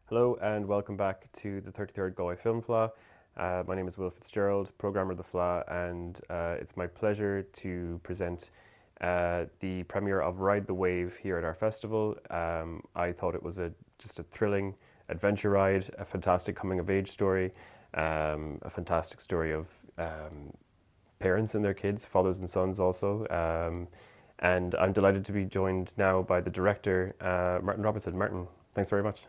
Hello and welcome back to the 33rd Galway Film Fleadh. My name is Will Fitzgerald, programmer of the Fleadh, and it's my pleasure to present the premiere of Ride the Wave here at our festival. I thought it was just a thrilling adventure ride, a fantastic coming of age story, a fantastic story of parents and their kids, fathers and sons also. And I'm delighted to be joined now by the director, Martyn Robertson. Martyn, thanks very much.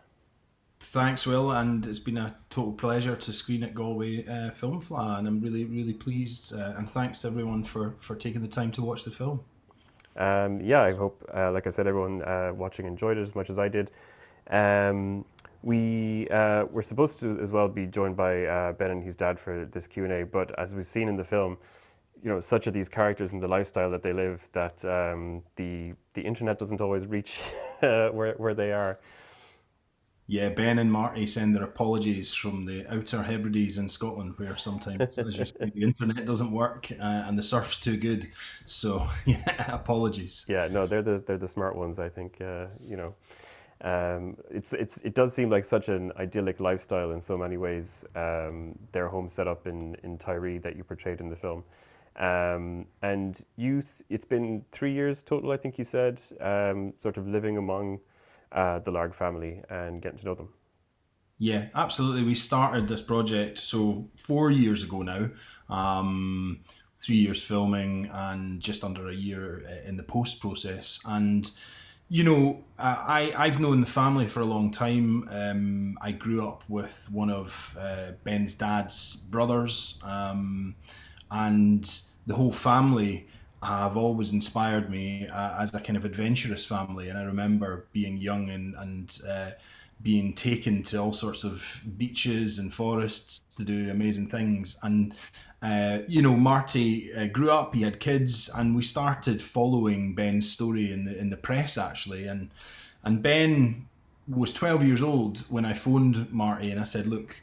Thanks, Will, and it's been a total pleasure to screen at Galway Film Fleadh, and I'm really, really pleased. And thanks to everyone for taking the time to watch the film. Yeah, I hope, like I said, everyone watching enjoyed it as much as I did. Um, we were supposed to as well be joined by Ben and his dad for this Q&A, but as we've seen in the film, such are these characters and the lifestyle that they live that the internet doesn't always reach where they are. Yeah, Ben and Marty send their apologies from the Outer Hebrides in Scotland, where sometimes, as you say, the internet doesn't work and the surf's too good. So, yeah, apologies. Yeah, no, they're the smart ones, I think. It does seem like such an idyllic lifestyle in so many ways. Their home set up in Tyree that you portrayed in the film, and it's been 3 years total, I think you said, sort of living among the Larg family and getting to know them. Yeah, absolutely. We started this project 4 years ago now. 3 years filming and just under a year in the post process. And I've known the family for a long time. I grew up with one of Ben's dad's brothers, and the whole family have always inspired me as a kind of adventurous family. And I remember being young and being taken to all sorts of beaches and forests to do amazing things. And Marty grew up. He had kids, and we started following Ben's story in the press actually. And Ben was 12 years old when I phoned Marty and I said, "Look,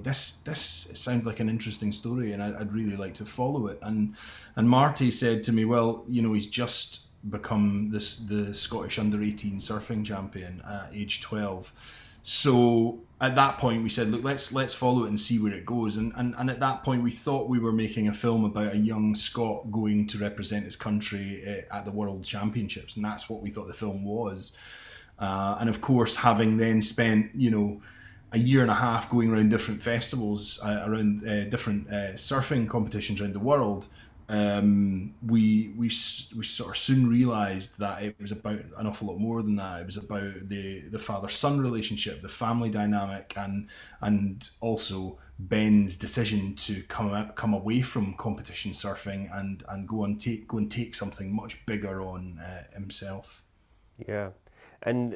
this sounds like an interesting story, and I'd really like to follow it." And Marty said to me, "Well, he's just become the Scottish under 18 surfing champion at age 12." So at that point we said, "Look, let's follow it and see where it goes." And at that point we thought we were making a film about a young Scot going to represent his country at the World Championships, and that's what we thought the film was. And of course, having then spent a year and a half going around different festivals, around different surfing competitions around the world, we sort of soon realised that it was about an awful lot more than that. It was about the father son relationship, the family dynamic, and also Ben's decision to come away from competition surfing and go and take something much bigger on himself. Yeah, and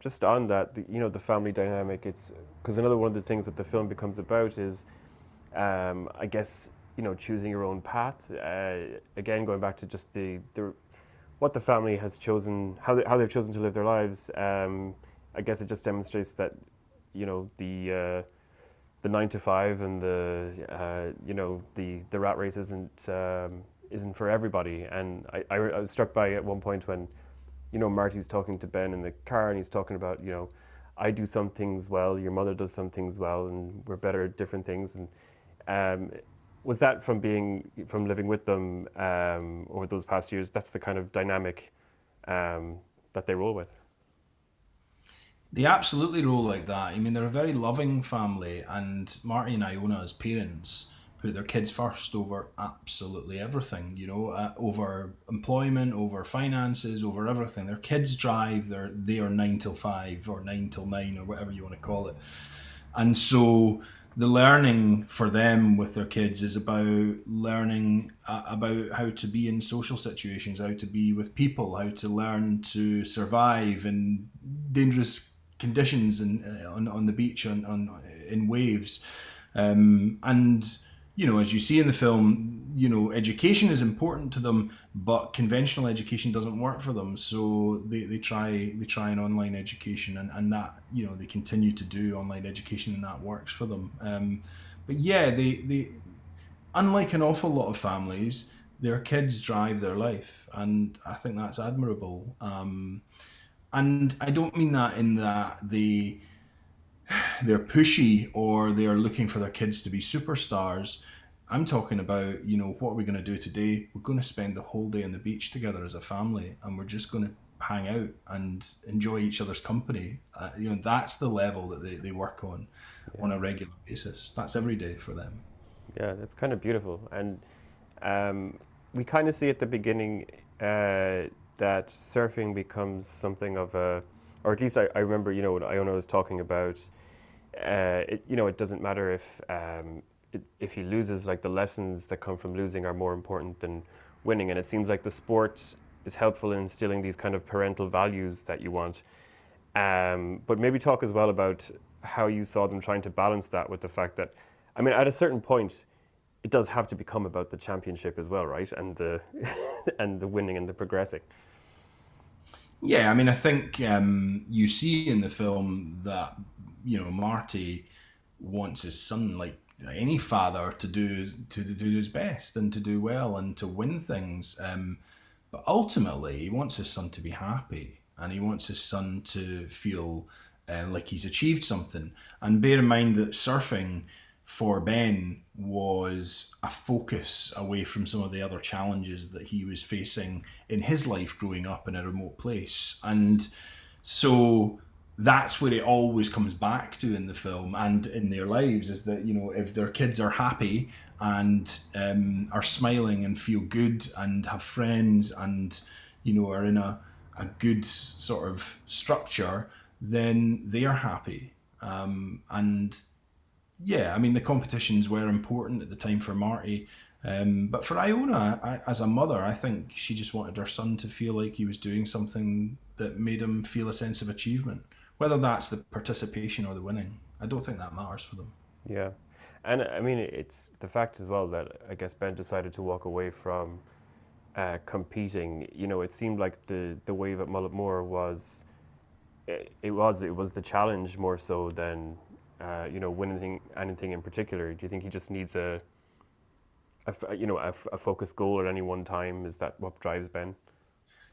just on that, the family dynamic. It's because another one of the things that the film becomes about is, I guess, choosing your own path. Again, going back to just the what the family has chosen, how they've chosen to live their lives. I guess it just demonstrates that, the 9 to 5 and the rat race isn't for everybody. And I was struck by at one point when Marty's talking to Ben in the car and he's talking about, I do some things well, your mother does some things well, and we're better at different things. And was that from living with them over those past years? That's the kind of dynamic that they roll with. They absolutely roll like that. I mean, they're a very loving family, and Marty and Iona, as parents, put their kids first over absolutely everything. Over employment, over finances, over everything. Their kids drive. They are 9 till 5 or 9 till 9 or whatever you want to call it. And so the learning for them with their kids is about learning about how to be in social situations, how to be with people, how to learn to survive in dangerous conditions and on the beach in waves. And as you see in the film, education is important to them, but conventional education doesn't work for them. So they try an online education, and that they continue to do online education, and that works for them. But yeah, they unlike an awful lot of families, their kids drive their life, and I think that's admirable. And I don't mean that in that they're pushy or they're looking for their kids to be superstars. I'm talking about, what are we going to do today? We're going to spend the whole day on the beach together as a family, and we're just going to hang out and enjoy each other's company. That's the level that they work Yeah, on a regular basis. That's every day for them. yeah, that's kind of beautiful. And um, we kind of see at the beginning that surfing becomes something of a, or at least I remember, when Iona was talking about, it doesn't matter if he loses, like the lessons that come from losing are more important than winning. And it seems like the sport is helpful in instilling these kind of parental values that you want. But maybe talk as well about how you saw them trying to balance that with the fact that, I mean, at a certain point, it does have to become about the championship as well, right? And the and the winning and the progressing. Yeah, I mean, I think you see in the film that Marty wants his son, like any father, to do his best and to do well and to win things. But ultimately, he wants his son to be happy, and he wants his son to feel like he's achieved something. And bear in mind that surfing for Ben was a focus away from some of the other challenges that he was facing in his life growing up in a remote place. And so that's where it always comes back to in the film and in their lives, is that if their kids are happy and are smiling and feel good and have friends and are in a good sort of structure, then they are happy. And yeah, I mean, the competitions were important at the time for Marty. But for Iona, as a mother, I think she just wanted her son to feel like he was doing something that made him feel a sense of achievement. Whether that's the participation or the winning, I don't think that matters for them. Yeah, and I mean, it's the fact as well that I guess Ben decided to walk away from competing. It seemed like the wave at Mullaghmore was it was the challenge more so than winning anything in particular. Do you think he just needs a focused goal at any one time? Is that what drives Ben?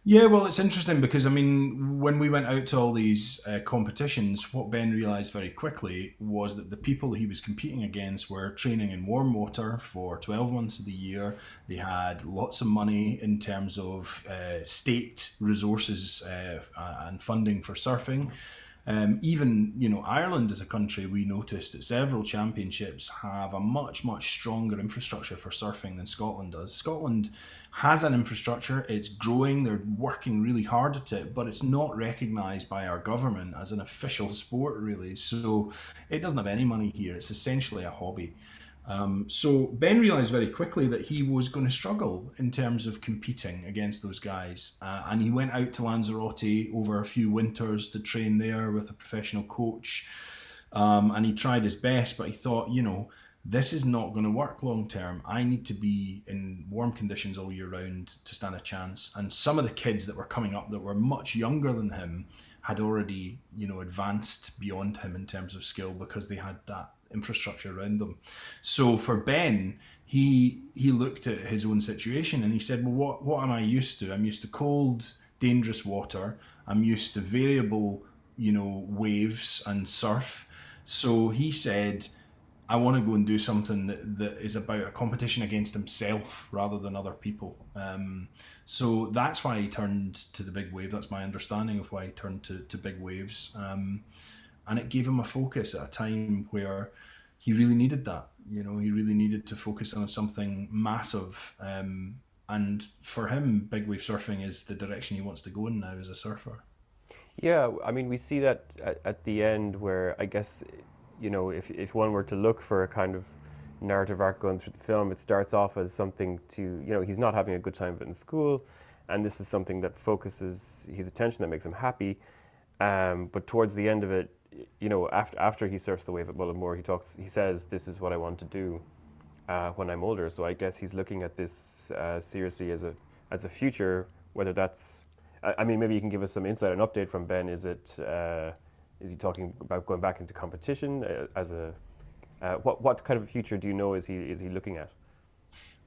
Yeah, well, it's interesting because I mean, when we went out to all these competitions, what Ben realised very quickly was that the people he was competing against were training in warm water for 12 months of the year. They had lots of money in terms of state resources and funding for surfing. Even Ireland as a country, we noticed that several championships have a much stronger infrastructure for surfing than Scotland does. Scotland has an infrastructure; it's growing. They're working really hard at it, but it's not recognised by our government as an official sport, really. So it doesn't have any money here. It's essentially a hobby. So Ben realised very quickly that he was going to struggle in terms of competing against those guys, and he went out to Lanzarote over a few winters to train there with a professional coach, and he tried his best, but he thought, this is not going to work long term. I need to be in warm conditions all year round to stand a chance. And some of the kids that were coming up that were much younger than him had already, advanced beyond him in terms of skill because they had that infrastructure around them. So for Ben, he looked at his own situation and he said, well, what am I used to? I'm used to cold, dangerous water. I'm used to variable, waves and surf. So he said, I want to go and do something that is about a competition against himself rather than other people. So that's why he turned to the big wave. That's my understanding of why he turned to big waves. And it gave him a focus at a time where he really needed that. He really needed to focus on something massive. And for him, big wave surfing is the direction he wants to go in now as a surfer. Yeah, I mean, we see that at the end where I guess, if one were to look for a kind of narrative arc going through the film, it starts off as something to, he's not having a good time of it in school, and this is something that focuses his attention, that makes him happy. But towards the end of it, after he surfs the wave at Mullaghmore, he says, "This is what I want to do when I'm older." So I guess he's looking at this seriously as a future. Whether that's, I mean, maybe you can give us some insight, an update from Ben. Is he talking about going back into competition as a what kind of a future do you know is he looking at?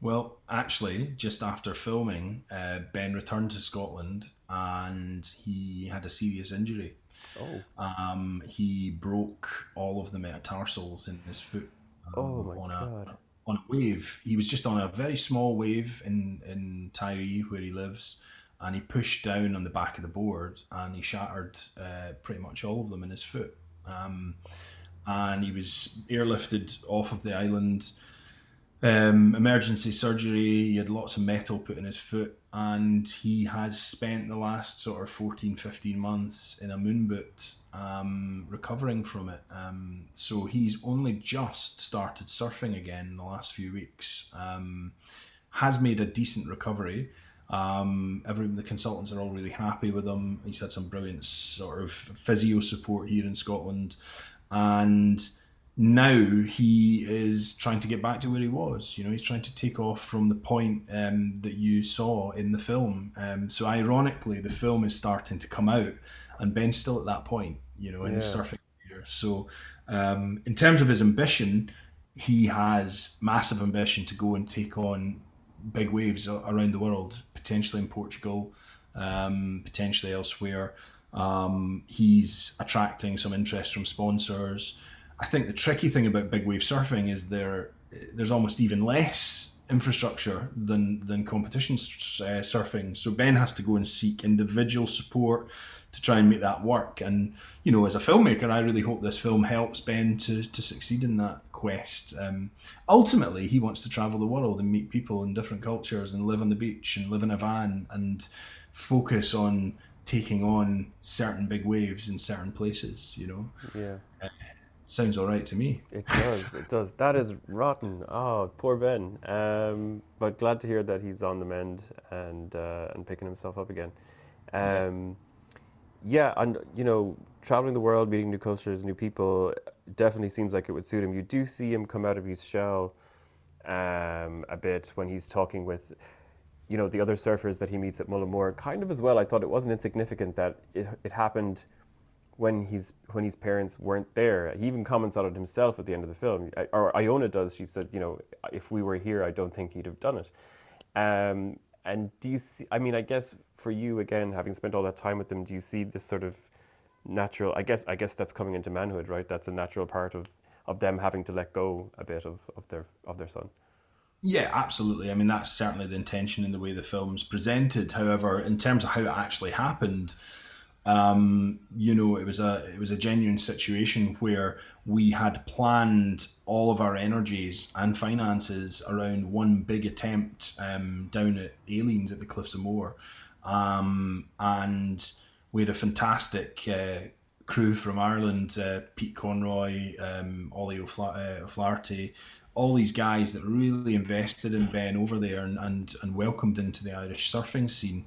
Well, actually, just after filming, Ben returned to Scotland and he had a serious injury. Oh, He broke all of the metatarsals in his foot oh my on God. a wave. He was just on a very small wave in Tyree where he lives, and he pushed down on the back of the board and he shattered pretty much all of them in his foot. And he was airlifted off of the island, emergency surgery. He had lots of metal put in his foot, and he has spent the last sort of 14, 15 months in a moon boot recovering from it. So he's only just started surfing again in the last few weeks. Has made a decent recovery. The consultants are all really happy with him. He's had some brilliant sort of physio support here in Scotland, and now he is trying to get back to where he was. You know, he's trying to take off from the point that you saw in the film. So ironically, the film is starting to come out, and Ben's still at that point. You know, in his Yeah. surfing career. So in terms of his ambition, he has massive ambition to go and take on big waves around the world, potentially in Portugal, potentially elsewhere. He's attracting some interest from sponsors. I think the tricky thing about big wave surfing is there's almost even less infrastructure than competition surfing. So Ben has to go and seek individual support to try and make that work. And you know, as a filmmaker, I really hope this film helps Ben to succeed in that quest. Ultimately, he wants to travel the world and meet people in different cultures and live on the beach and live in a van and focus on taking on certain big waves in certain places. You know, Yeah. sounds all right to me. It does. It does. That is rotten. Oh, poor Ben. But glad to hear that he's on the mend and picking himself up again. Yeah. Um, yeah, and you know, traveling the world, meeting new cultures, new people, definitely seems like it would suit him. You do see him come out of his shell a bit when he's talking with, you know, the other surfers that he meets at Mullaghmore. Kind of as well. I thought it wasn't insignificant that it happened when his parents weren't there. He even comments on it himself at the end of the film. Or Iona does. She said, you know, if we were here, I don't think he'd have done it. And do you see? I mean, I guess for you again, having spent all that time with them, do you see this sort of natural? I guess that's coming into manhood, right? That's a natural part of them having to let go a bit of their son. Yeah, absolutely. I mean, that's certainly the intention in the way the film's presented. However, in terms of how it actually happened, you know, it was a genuine situation where we had planned all of our energies and finances around one big attempt down at Aliens at the Cliffs of Moher, and we had a fantastic crew from Ireland, Pete Conroy, Ollie O'Flaherty, all these guys that really invested in Ben over there and welcomed into the Irish surfing scene.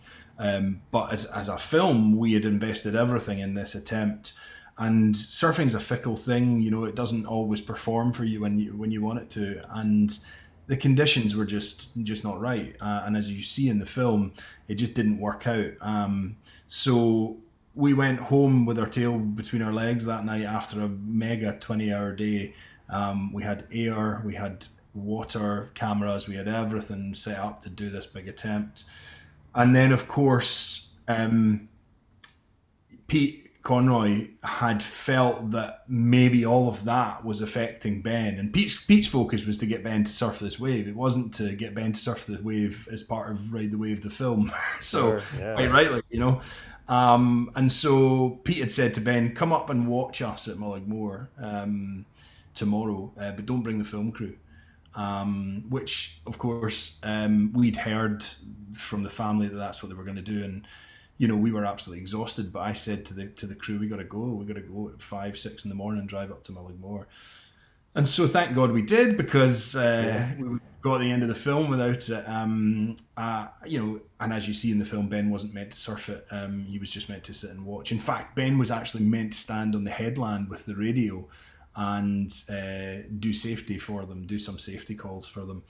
But as a film, we had invested everything in this attempt. And surfing's a fickle thing, you know. It doesn't always perform for you when you want it to, and the conditions were just not right. And as you see in the film, it just didn't work out. So we went home with our tail between our legs that night after a mega 20-hour day. We had air, we had water, cameras, we had everything set up to do this big attempt. And then, of course, Pete Conroy had felt that maybe all of that was affecting Ben. And Pete's focus was to get Ben to surf this wave. It wasn't to get Ben to surf the wave as part of Ride the Wave, the film. So, Sure. Yeah. quite rightly, you know. And so Pete had said to Ben, come up and watch us at Mullaghmore tomorrow, but don't bring the film crew. Which, of course, we'd heard from the family that that's what they were going to do, and you know, we were absolutely exhausted. But I said to the crew, we got to go at 5, 6 in the morning and drive up to Mullaghmore. And so, thank God we did, because Yeah. we got the end of the film without it. You know, and as you see in the film, Ben wasn't meant to surf it. He was just meant to sit and watch. In fact, Ben was actually meant to stand on the headland with the radio and do safety for them, do some safety calls for them.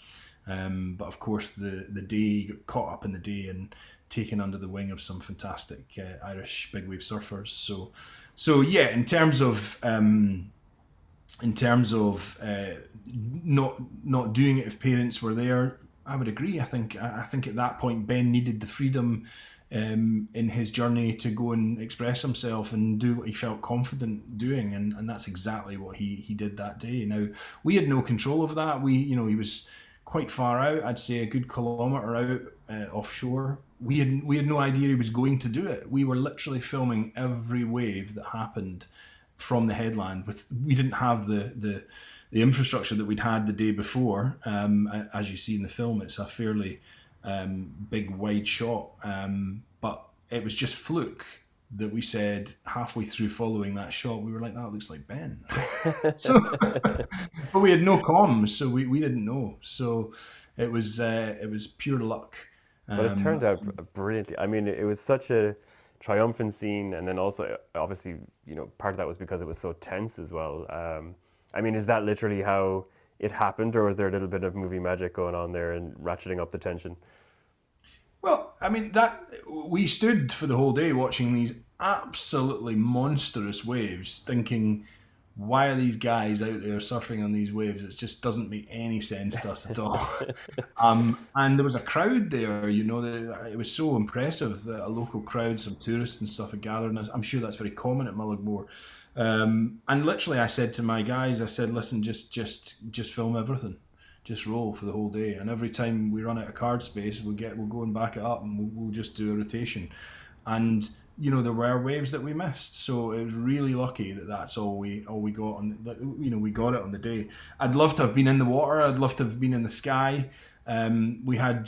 But of course, the day got caught up in the day and taken under the wing of some fantastic Irish big wave surfers. So yeah, in terms of not doing it if parents were there, I would agree. I think at that point Ben needed the freedom in his journey to go and express himself and do what he felt confident doing, and that's exactly what he did that day. Now, we had no control of that. He was quite far out. I'd say a good kilometre out offshore. We had no idea he was going to do it. We were literally filming every wave that happened from the headland. We didn't have the infrastructure that we'd had the day before. As you see in the film, it's a fairly big wide shot, but it was just fluke that we said halfway through following that shot, we were like, that looks like Ben. So, but we had no comms, so we didn't know. So it was pure luck. But it turned out brilliantly. I mean, it was such a triumphant scene, and then also, obviously, part of that was because it was so tense as well. I mean, is that literally how it happened, or was there a little bit of movie magic going on there and ratcheting up the tension? Well, I mean that we stood for the whole day watching these absolutely monstrous waves, thinking, why are these guys out there surfing on these waves? It just doesn't make any sense to us at all. And there was a crowd there, it was so impressive that a local crowd, some tourists and stuff had gathered. And I'm sure that's very common at Mullaghmore. And literally, I said to my guys, I said, listen, just film everything. Just roll for the whole day, and every time we run out of card space, we'll go and back it up, and we'll just do a rotation. And there were waves that we missed, so it was really lucky that that's all we got on. We got it on the day. I'd love to have been in the water. I'd love to have been in the sky. We had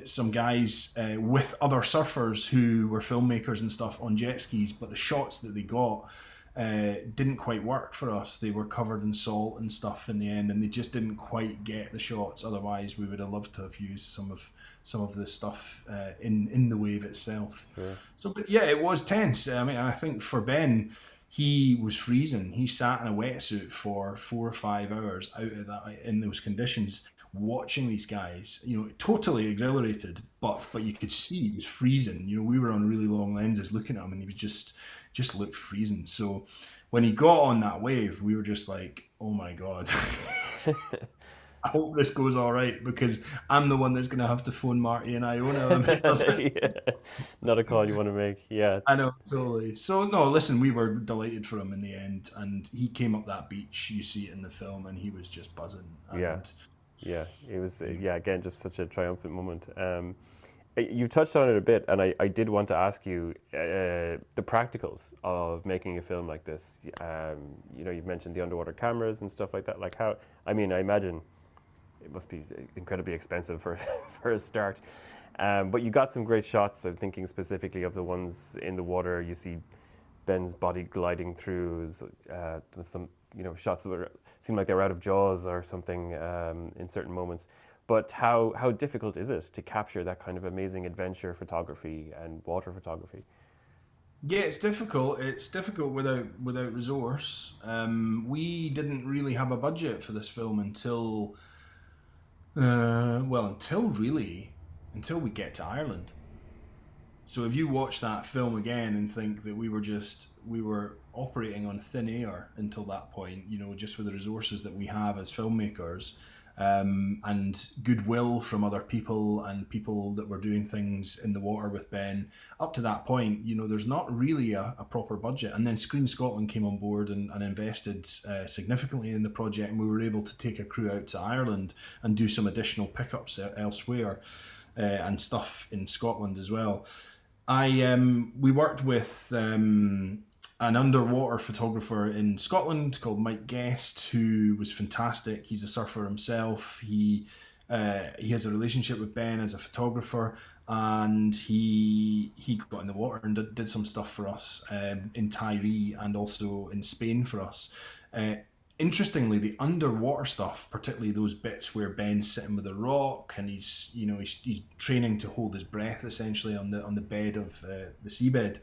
some guys with other surfers who were filmmakers and stuff on jet skis, but the shots that they got didn't quite work for us. They were covered in salt and stuff in the end, and they just didn't quite get the shots. Otherwise, we would have loved to have used some of the stuff in the wave itself. Sure. So, but yeah, it was tense. I mean, I think for Ben, he was freezing. He sat in a wetsuit for 4 or 5 hours out of that in those conditions, watching these guys. Totally exhilarated, but you could see he was freezing. We were on really long lenses looking at him, and he was just looked freezing. So when he got on that wave, we were just like, oh my God. I hope this goes all right, because I'm the one that's going to have to phone Marty and Iona. Yeah. Not a call you want to make. Yeah. I know, totally. So no, listen, we were delighted for him in the end, and he came up that beach. You see it in the film, and he was just buzzing. Yeah. It was, again, just such a triumphant moment. You touched on it a bit, and I did want to ask you the practicals of making a film like this. You've mentioned the underwater cameras and stuff like that. Like how, I mean, I imagine it must be incredibly expensive for for a start. But you got some great shots. I'm thinking specifically of the ones in the water. You see Ben's body gliding through. There was some shots that seemed like they were out of Jaws or something in certain moments. But how difficult is it to capture that kind of amazing adventure photography and water photography? Yeah, it's difficult. It's difficult without resource. We didn't really have a budget for this film until until we get to Ireland. So if you watch that film again and think that we were operating on thin air until that point, just with the resources that we have as filmmakers, and goodwill from other people and people that were doing things in the water with Ben, up to that point, there's not really a proper budget. And then Screen Scotland came on board and invested significantly in the project, and we were able to take a crew out to Ireland and do some additional pickups elsewhere, and stuff in Scotland as well. We worked with an underwater photographer in Scotland called Mike Guest, who was fantastic. He's a surfer himself. He has a relationship with Ben as a photographer, and he got in the water and did some stuff for us in Tyree and also in Spain for us. Interestingly, the underwater stuff, particularly those bits where Ben's sitting with a rock and he's training to hold his breath essentially on the bed of the seabed.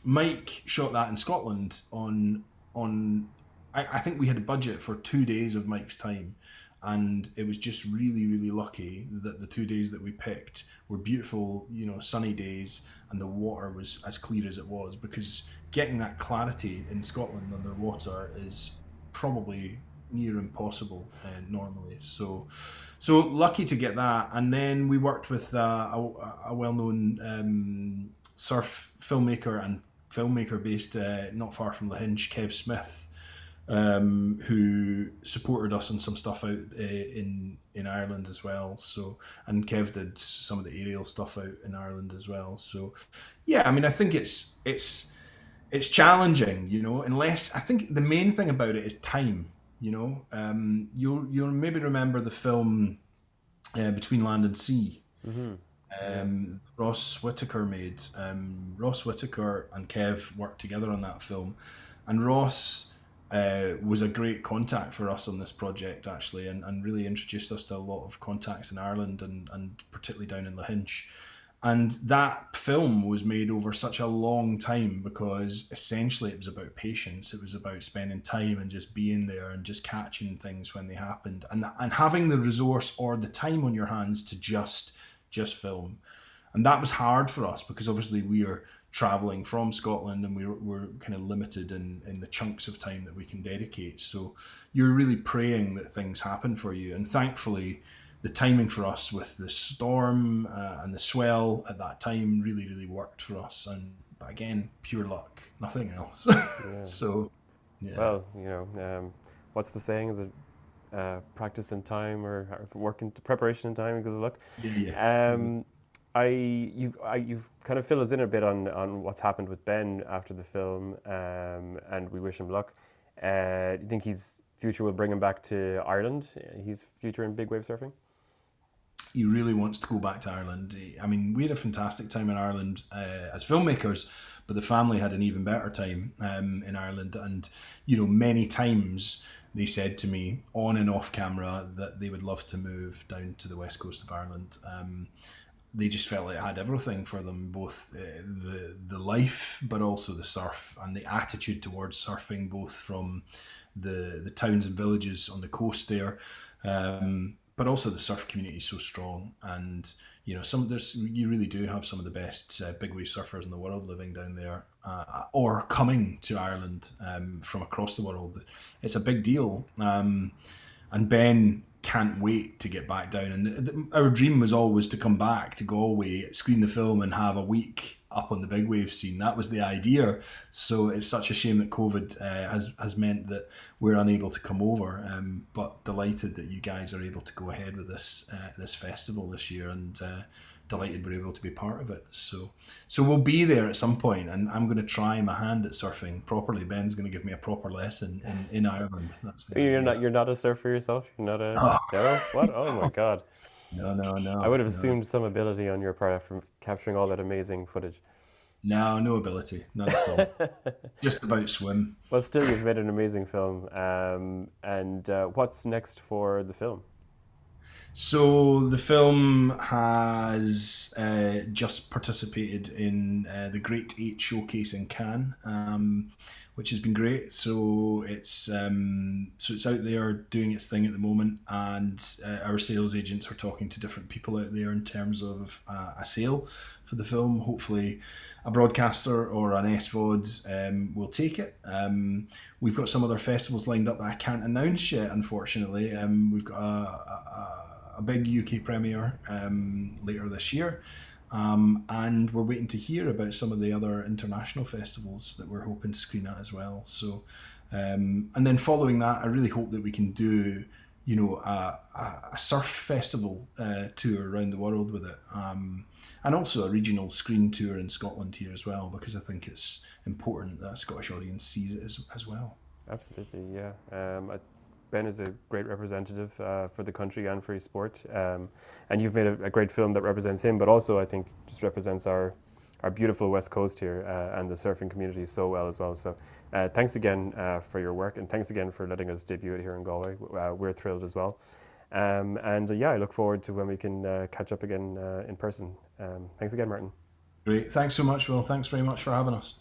Mike shot that in Scotland on I think we had a budget for 2 days of Mike's time, and it was just really, really lucky that the 2 days that we picked were beautiful, sunny days, and the water was as clear as it was, because getting that clarity in Scotland underwater is probably near impossible normally. So So lucky to get that, and then we worked with a well-known surf filmmaker and filmmaker based not far from Lahinch, Kev Smith, who supported us on some stuff out in Ireland as well. So, and Kev did some of the aerial stuff out in Ireland as well. So, yeah, I mean, I think it's challenging, you know. Unless I think the main thing about it is time. You know, you'll maybe remember the film Between Land and Sea. Mm-hmm. Yeah. Ross Whitaker made. Ross Whitaker and Kev worked together on that film, and Ross was a great contact for us on this project actually, and really introduced us to a lot of contacts in Ireland and particularly down in Lahinch. And that film was made over such a long time because essentially it was about patience. It was about spending time and just being there and just catching things when they happened, and having the resource or the time on your hands to just film. And that was hard for us because obviously we are traveling from Scotland and we're kind of limited in the chunks of time that we can dedicate. So you're really praying that things happen for you. And thankfully, the timing for us with the storm and the swell at that time really worked for us. And again, pure luck, nothing else. Yeah. So, yeah. Well, you know, what's the saying? Is it practice in time or work in preparation in time because of luck? Yeah. You've kind of filled us in a bit on what's happened with Ben after the film, and we wish him luck. Do you think his future will bring him back to Ireland? His future in big wave surfing? He really wants to go back to Ireland. I mean, we had a fantastic time in Ireland as filmmakers, but the family had an even better time in Ireland. And, you know, many times they said to me on and off camera that they would love to move down to the west coast of Ireland. They just felt it had everything for them, both the life, but also the surf and the attitude towards surfing, both from the towns and villages on the coast there. But also the surf community is so strong, and you know you really do have some of the best big wave surfers in the world living down there, or coming to Ireland from across the world. It's a big deal, and Ben can't wait to get back down. And our dream was always to come back to Galway, screen the film, and have a week up on the big wave scene. That was the idea. So it's such a shame that COVID has meant that we're unable to come over. But delighted that you guys are able to go ahead with this festival this year, and delighted we're able to be part of it. So we'll be there at some point, and I'm going to try my hand at surfing properly. Ben's going to give me a proper lesson in Ireland. That's the idea. You're not a surfer yourself? You're not a no? What? Oh my God. No. I would have assumed some ability on your part after capturing all that amazing footage. No ability, none at all. Just about swim. Well, still, you've made an amazing film. And what's next for the film? So the film has just participated in the Great 8 showcase in Cannes, which has been great. So it's out there doing its thing at the moment, and our sales agents are talking to different people out there in terms of a sale for the film. Hopefully a broadcaster or an SVOD will take it. We've got some other festivals lined up that I can't announce yet, unfortunately. We've got a big UK premiere later this year, and we're waiting to hear about some of the other international festivals that we're hoping to screen at as well. So, and then following that, I really hope that we can do, you know, a surf festival tour around the world with it, and also a regional screen tour in Scotland here as well, because I think it's important that a Scottish audience sees it as well. Absolutely, yeah. Ben is a great representative for the country and for his sport, and you've made a great film that represents him, but also I think just represents our beautiful West Coast here and the surfing community so well as well. So thanks again for your work, and thanks again for letting us debut it here in Galway. We're thrilled as well, and yeah, I look forward to when we can catch up again in person. Thanks again, Martyn. Great, thanks so much, Will. Thanks very much for having us.